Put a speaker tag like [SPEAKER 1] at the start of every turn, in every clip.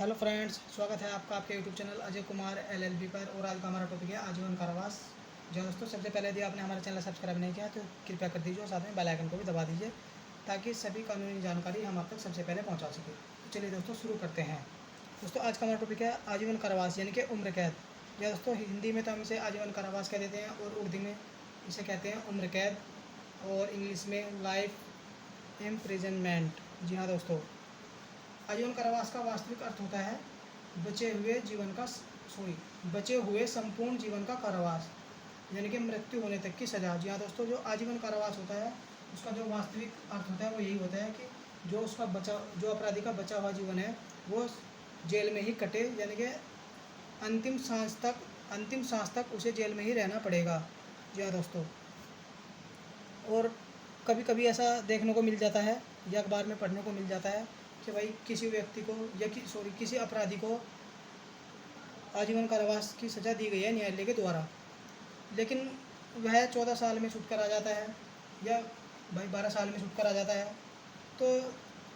[SPEAKER 1] Hello friends, स्वागत है आपका आपके YouTube channel Ajay Kumar LLB पर। और आज का हमारा टॉपिक है आजीवन कारावास। जो दोस्तों, सबसे पहले यदि आपने हमारा चैनल सब्सक्राइब नहीं किया तो कृपया कर दीजिए और साथ में बेल आइकन को भी दबा दीजिए ताकि सभी कानूनी जानकारी हम आप तक सबसे पहले पहुंचा सके। तो चलिए दोस्तों, शुरू करते हैं। दोस्तों, आज का हमारा टॉपिक है आजीवन कारावास यानी कि उम्र कैद। या दोस्तों, हिंदी में तो हम इसे आजीवन कारावास कह देते हैं और उर्दू में इसे कहते हैं उम्र कैद और इंग्लिश में लाइफ इम्प्रिजनमेंट। जी हाँ दोस्तों, आजीवन कारावास का वास्तविक अर्थ होता है बचे हुए जीवन का बचे हुए संपूर्ण जीवन का कारावास यानी कि मृत्यु होने तक की सज़ा। जी हाँ दोस्तों, जो आजीवन कारावास होता है उसका जो वास्तविक अर्थ होता है वो यही होता है कि जो अपराधी का बचा हुआ जीवन है वो जेल में ही कटे, यानी कि अंतिम सांस तक उसे जेल में ही रहना पड़ेगा। जी हाँ दोस्तों, और कभी कभी ऐसा देखने को मिल जाता है या अखबार में पढ़ने को मिल जाता है कि भाई किसी व्यक्ति को या किसी अपराधी को आजीवन कारावास की सज़ा दी गई है न्यायालय के द्वारा, लेकिन वह 14 साल में छूट कर आ जाता है या भाई 12 साल में छूट कर आ जाता है। तो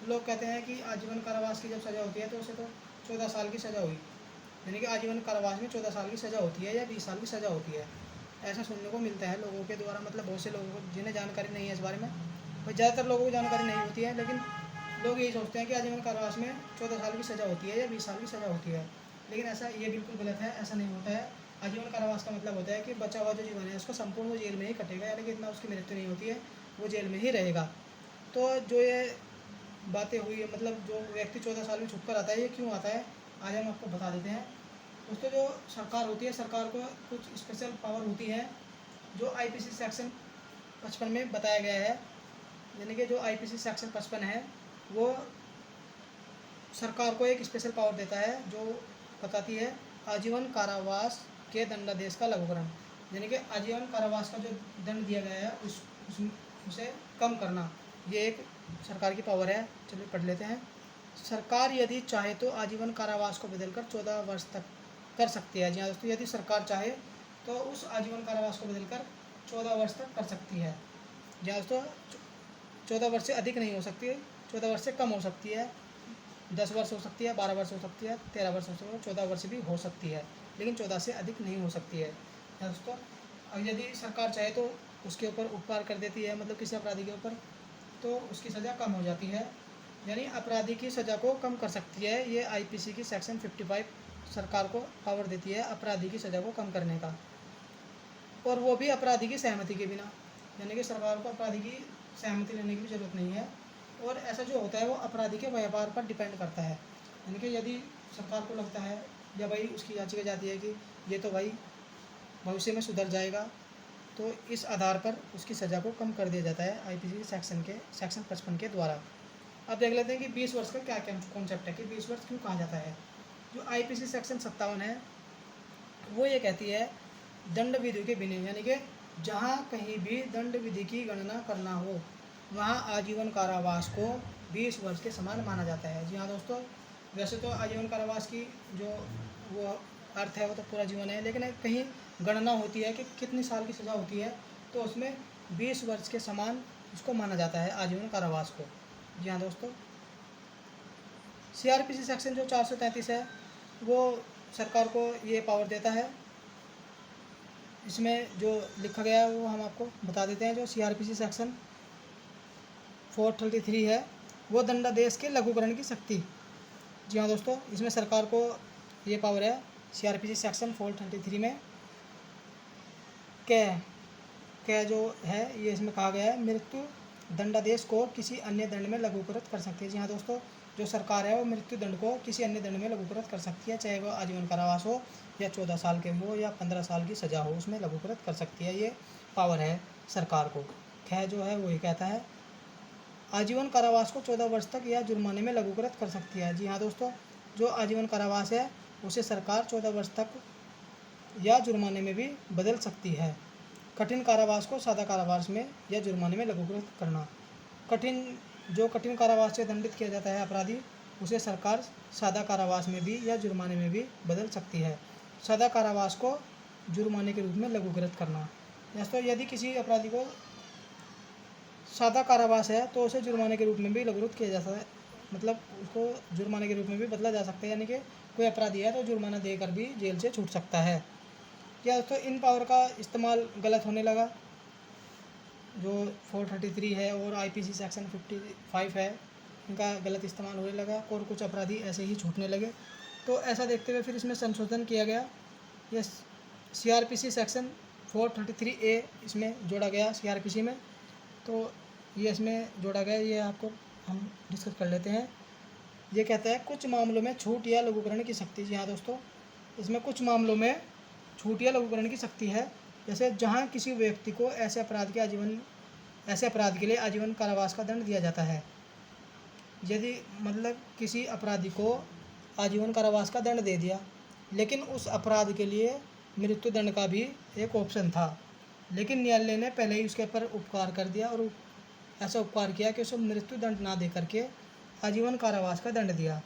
[SPEAKER 1] लोग कहते हैं कि आजीवन कारावास की जब सज़ा होती है तो उसे तो 14 साल की सज़ा हुई, यानी कि आजीवन कारावास में 14 साल की सज़ा होती है या 20 साल की सज़ा होती है। ऐसा सुनने को मिलता है लोगों के द्वारा, मतलब बहुत से लोगों को जिन्हें जानकारी नहीं है इस बारे में। भाई ज़्यादातर लोगों को जानकारी नहीं होती है, लेकिन लोग यही सोचते हैं कि आजीवन कारावास में 14 साल की सज़ा होती है या 20 साल की सज़ा होती है, लेकिन ऐसा ये बिल्कुल गलत है। ऐसा नहीं होता है। आजीवन कारावास का मतलब होता है कि बचा हुआ जो जीवन है उसको संपूर्ण वो जेल में ही कटेगा, यानी कि इतना उसकी मृत्यु नहीं होती है, वो जेल में ही रहेगा। तो जो ये बातें हुई है, मतलब जो व्यक्ति 14 साल में छूट कर आता है, ये क्यों आता है आज हम आपको बता देते हैं। दोस्तों, जो सरकार होती है, सरकार को कुछ स्पेशल पावर होती है जो आईपीसी सेक्शन 55 में बताया गया है। यानी कि जो आईपीसी सेक्शन 55 है वो सरकार को एक स्पेशल पावर देता है जो बताती है आजीवन कारावास के दंडादेश का लघुकरण, यानी कि आजीवन कारावास का जो दंड दिया गया है उसे कम करना, ये एक सरकार की पावर है। चलिए पढ़ लेते हैं। सरकार यदि चाहे तो आजीवन कारावास को बदलकर 14 वर्ष तक कर सकती है। जी हाँ दोस्तों, यदि सरकार चाहे तो उस आजीवन कारावास को बदलकर 14 वर्ष तक कर सकती है। जी हाँ दोस्तों, 14 वर्ष से अधिक नहीं हो सकती, 14 वर्ष से कम हो सकती है, 10 वर्ष हो सकती है, 12 वर्ष हो सकती है, 13 वर्ष हो सकती है, 14 वर्ष भी हो सकती है, लेकिन 14 से अधिक नहीं हो सकती है दोस्तों। अब यदि सरकार चाहे तो उसके ऊपर उपकार कर देती है, मतलब किसी अपराधी के ऊपर, तो उसकी सज़ा कम हो जाती है, यानी अपराधी की सज़ा को कम कर सकती है। ये आईपीसी की सेक्शन 55 सरकार को पावर देती है अपराधी की सज़ा को कम करने का, और वो भी अपराधी की सहमति के बिना, यानी कि सरकार को अपराधी की सहमति लेने की भी ज़रूरत नहीं है। और ऐसा जो होता है वो अपराधी के व्यवहार पर डिपेंड करता है, यानी कि यदि सरकार को लगता है या भाई उसकी याचिका जाती है कि ये तो भाई भविष्य में सुधर जाएगा, तो इस आधार पर उसकी सज़ा को कम कर दिया जाता है आईपीसी सेक्शन 55 के द्वारा। अब देख लेते हैं कि 20 वर्ष का क्या क्या कॉन्सेप्ट है कि 20 वर्ष क्यों कहा जाता है। जो आईपीसी सेक्शन 57 है वो ये कहती है दंड विधि के बिना, यानी कि जहाँ कहीं भी दंड विधि की गणना करना हो वहाँ आजीवन कारावास को 20 वर्ष के समान माना जाता है। जी हाँ दोस्तों, वैसे तो आजीवन कारावास की जो वो अर्थ है वो तो पूरा जीवन है, लेकिन कहीं गणना होती है कि कितनी साल की सज़ा होती है, तो उसमें 20 वर्ष के समान उसको माना जाता है आजीवन कारावास को। जी हाँ दोस्तों, सीआरपीसी सेक्शन जो 433 है वो सरकार को ये पावर देता है। इसमें जो लिखा गया है वो हम आपको बता देते हैं। जो सीआरपीसी सेक्शन 433 है वो दंडादेश के लघुकरण की शक्ति। जी हाँ दोस्तों, इसमें सरकार को ये पावर है सीआरपीसी सेक्शन 433 में क्या जो है ये इसमें कहा गया है मृत्यु दंडादेश को किसी अन्य दंड में लघुकृत कर सकती है। जी हाँ दोस्तों, जो सरकार है वो मृत्यु दंड को किसी अन्य दंड में लघुकृत कर सकती है, चाहे वो आजीवन कारावास हो या 14 साल के हो या 15 साल की सज़ा हो, उसमें लघुकृत कर सकती है। ये पावर है सरकार को। जो है वो ये कहता है आजीवन कारावास को 14 वर्ष तक या जुर्माने में लघुकृत कर सकती है। जी हाँ दोस्तों, जो आजीवन कारावास है उसे सरकार 14 वर्ष तक या जुर्माने में भी बदल सकती है। कठिन कारावास को सादा कारावास में या जुर्माने में लघुकृत करना। कठिन कारावास से दंडित किया जाता है अपराधी, उसे सरकार सादा कारावास में भी या जुर्माने में भी बदल सकती है। सादा कारावास को जुर्माने के रूप में लघुकृत करना। दोस्तों, यदि किसी अपराधी को सादा कारावास है तो उसे जुर्माने के रूप में भी लघुकृत किया मतलब उसको जुर्माने के रूप में भी बदला जा सकता है, यानी कि कोई अपराधी है तो जुर्माना देकर भी जेल से छूट सकता है। क्या दोस्तों इन पावर का इस्तेमाल गलत होने लगा, जो 433 है और आईपीसी सेक्शन 55 है, इनका गलत इस्तेमाल होने लगा और कुछ अपराधी ऐसे ही छूटने लगे। तो ऐसा देखते हुए फिर इसमें संशोधन किया गया। ये सीआरपीसी सेक्शन 433A इसमें जोड़ा गया सीआरपीसी में। तो ये इसमें जोड़ा गया, ये आपको हम डिस्कस कर लेते हैं। ये कहता है कुछ मामलों में छूट या लघुकरण की शक्ति। जी हाँ दोस्तों, इसमें कुछ मामलों में छूट या लघुकरण की शक्ति है। जैसे जहाँ किसी व्यक्ति को ऐसे अपराध के लिए आजीवन कारावास का दंड दिया जाता है। यदि मतलब किसी अपराधी को आजीवन कारावास का दंड दे दिया, लेकिन उस अपराध के लिए मृत्यु दंड का भी एक ऑप्शन था, लेकिन न्यायालय ने पहले ही उसके ऊपर उपकार कर दिया और ऐसा उपकार किया कि उसे मृत्यु दंड ना दे करके आजीवन कारावास का दंड दिया।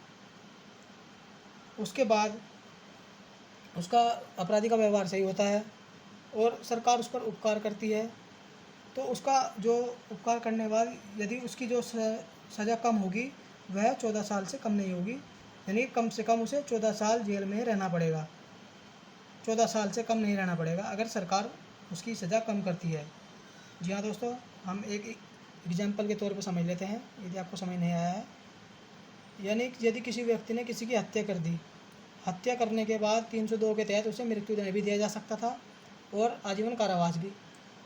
[SPEAKER 1] उसके बाद उसका अपराधी का व्यवहार सही होता है और सरकार उस पर उपकार करती है। तो उसका जो उपकार करने के बाद यदि उसकी जो सज़ा कम होगी वह 14 साल से कम नहीं होगी, यानी कम से कम उसे 14 साल जेल में रहना पड़ेगा। 14 साल से कम नहीं रहना पड़ेगा अगर सरकार उसकी सज़ा कम करती है। जी हाँ दोस्तों, हम एक एग्जाम्पल के तौर पर समझ लेते हैं यदि आपको समझ नहीं आया है। यानी यदि किसी व्यक्ति ने किसी की हत्या कर दी, हत्या करने के बाद 302 के तहत उसे मृत्यु दंड भी दिया जा सकता था और आजीवन कारावास भी,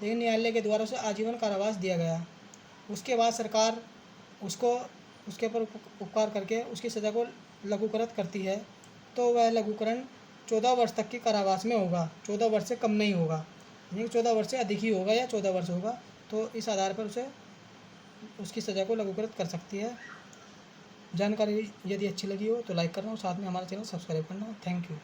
[SPEAKER 1] लेकिन न्यायालय के द्वारा उसे आजीवन कारावास दिया गया। उसके बाद सरकार उसको उसके ऊपर उपकार करके उसकी सज़ा को लघुकरण करती है, तो वह लघुकरण 14 वर्ष तक की कारावास में होगा, 14 वर्ष से कम नहीं होगा, यानी 14 वर्ष से अधिक ही होगा या 14 वर्ष होगा। तो इस आधार पर उसे उसकी सज़ा को लघुकरण कर सकती है। जानकारी यदि अच्छी लगी हो तो लाइक करना और साथ में हमारा चैनल सब्सक्राइब करना। Thank you.